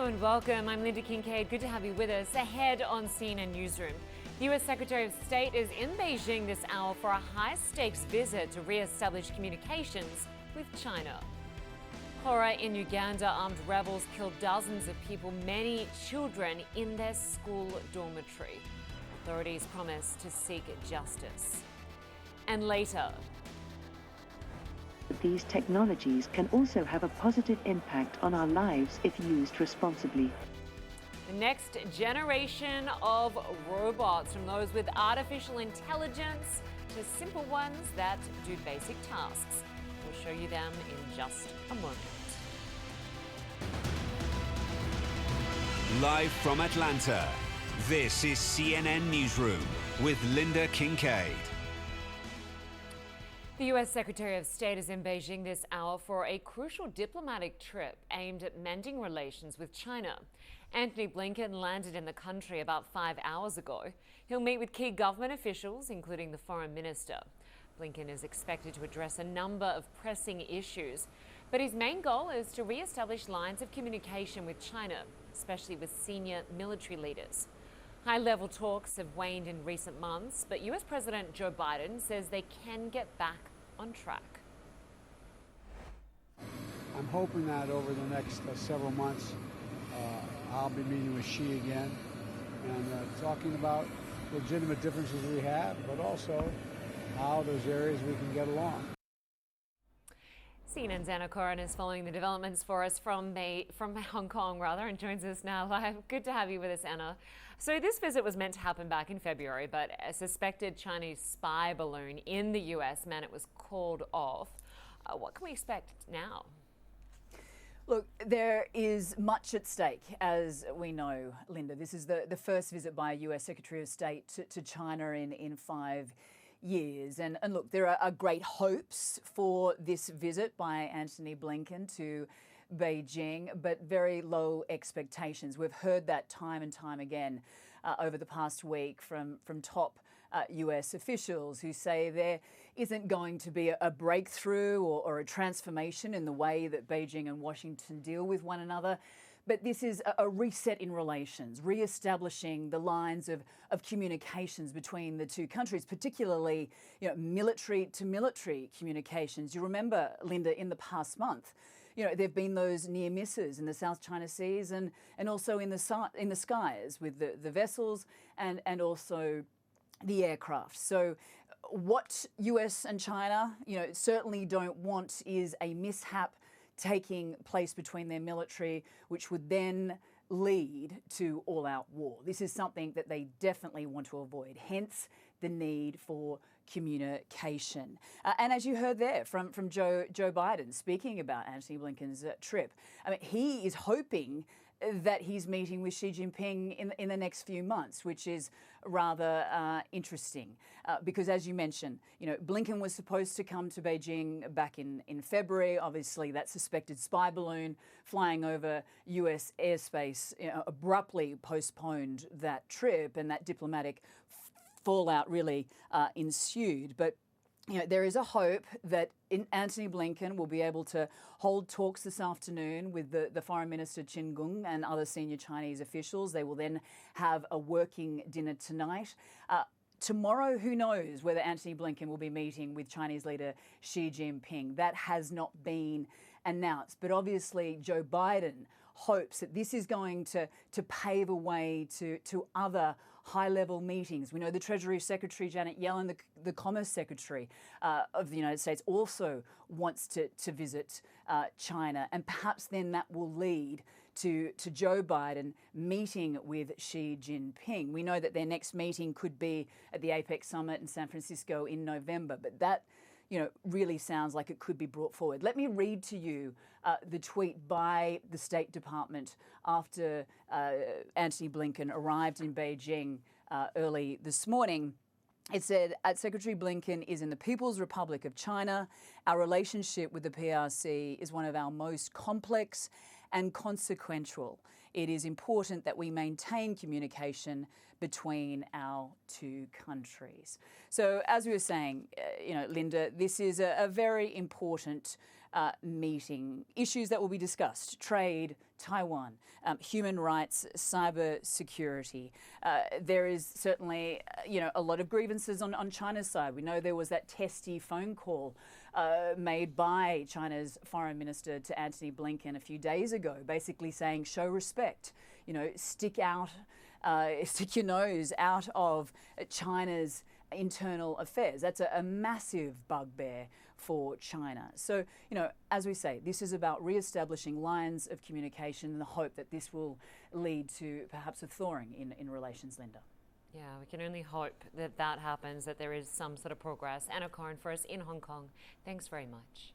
Hello and welcome. I'm Lynda Kinkade. Good to have you with us. Ahead on CNN Newsroom, the US Secretary of State is in Beijing this hour for a high-stakes visit to re-establish communications with China. Horror in Uganda, armed rebels killed dozens of people, many children, in their school dormitory. Authorities promise to seek justice. And later, these technologies can also have a positive impact on our lives if used responsibly. the next generation of robots, from those with artificial intelligence to simple ones that do basic tasks. We'll show you them in just a moment. Live from Atlanta, this is CNN Newsroom with Lynda Kinkade. The US Secretary of State is in Beijing this hour for a crucial diplomatic trip aimed at mending relations with China. Antony Blinken landed in the country about 5 hours ago. He'll meet with key government officials, including the foreign minister. Blinken is expected to address a number of pressing issues, but his main goal is to re-establish lines of communication with China, especially with senior military leaders. High-level talks have waned in recent months, but US President Joe Biden says they can get back on track. I'm hoping that over the next several months, I'll be meeting with Xi again and talking about legitimate differences we have, but also how there's areas we can get along. CNN's Coren is following the developments for us from Hong Kong, and joins us now live. Good to have you with us, Anna. So this visit was meant to happen back in February, but a suspected Chinese spy balloon in the US meant it was called off. What can we expect now? Look, there is much at stake, as we know, Lynda. This is the first visit by a US Secretary of State to China in 5 years. And look, there are great hopes for this visit by Antony Blinken to Beijing, but very low expectations. We've heard that time and time again over the past week from top US officials who say there isn't going to be a breakthrough or a transformation in the way that Beijing and Washington deal with one another. But this is a reset in relations, re-establishing the lines of communications between the two countries, particularly military to military communications. You remember, Lynda, in the past month, there have been those near misses in the South China Seas and also in the skies with the vessels and also the aircraft. So what US and China, certainly don't want is a mishap taking place between their military, which would then lead to all-out war. This is something that they definitely want to avoid, hence the need for communication. And as you heard there from Joe Biden speaking about Antony Blinken's trip, he is hoping that he's meeting with Xi Jinping in the next few months, which is rather interesting. Because as you mentioned, Blinken was supposed to come to Beijing back in February. Obviously, that suspected spy balloon flying over US airspace abruptly postponed that trip, and that diplomatic fallout really ensued. But there is a hope that Antony Blinken will be able to hold talks this afternoon with the Foreign Minister Qin Gang and other senior Chinese officials. They will then have a working dinner tonight. Tomorrow, who knows whether Antony Blinken will be meeting with Chinese leader Xi Jinping. That has not been announced. But obviously, Joe Biden hopes that this is going to pave a way to other high-level meetings. We know the Treasury Secretary Janet Yellen, the Commerce Secretary of the United States, also wants to visit China, and perhaps then that will lead to Joe Biden meeting with Xi Jinping. We know that their next meeting could be at the APEC summit in San Francisco in November, but that really sounds like it could be brought forward. Let me read to you the tweet by the State Department after Antony Blinken arrived in Beijing early this morning. It said, Secretary Blinken is in the People's Republic of China. Our relationship with the PRC is one of our most complex and consequential. It is important that we maintain communication between our two countries. So as we were saying, Lynda, this is a very important meeting. Issues that will be discussed: trade, Taiwan, human rights, cyber security. There is certainly, a lot of grievances on China's side. We know there was that testy phone call made by China's foreign minister to Antony Blinken a few days ago, basically saying, show respect, stick your nose out of China's internal affairs. That's a massive bugbear for China. So, as we say, this is about re-establishing lines of communication in the hope that this will lead to perhaps a thawing in relations, Lynda. Yeah, we can only hope that happens, that there is some sort of progress. Anna Coren for us in Hong Kong. Thanks very much.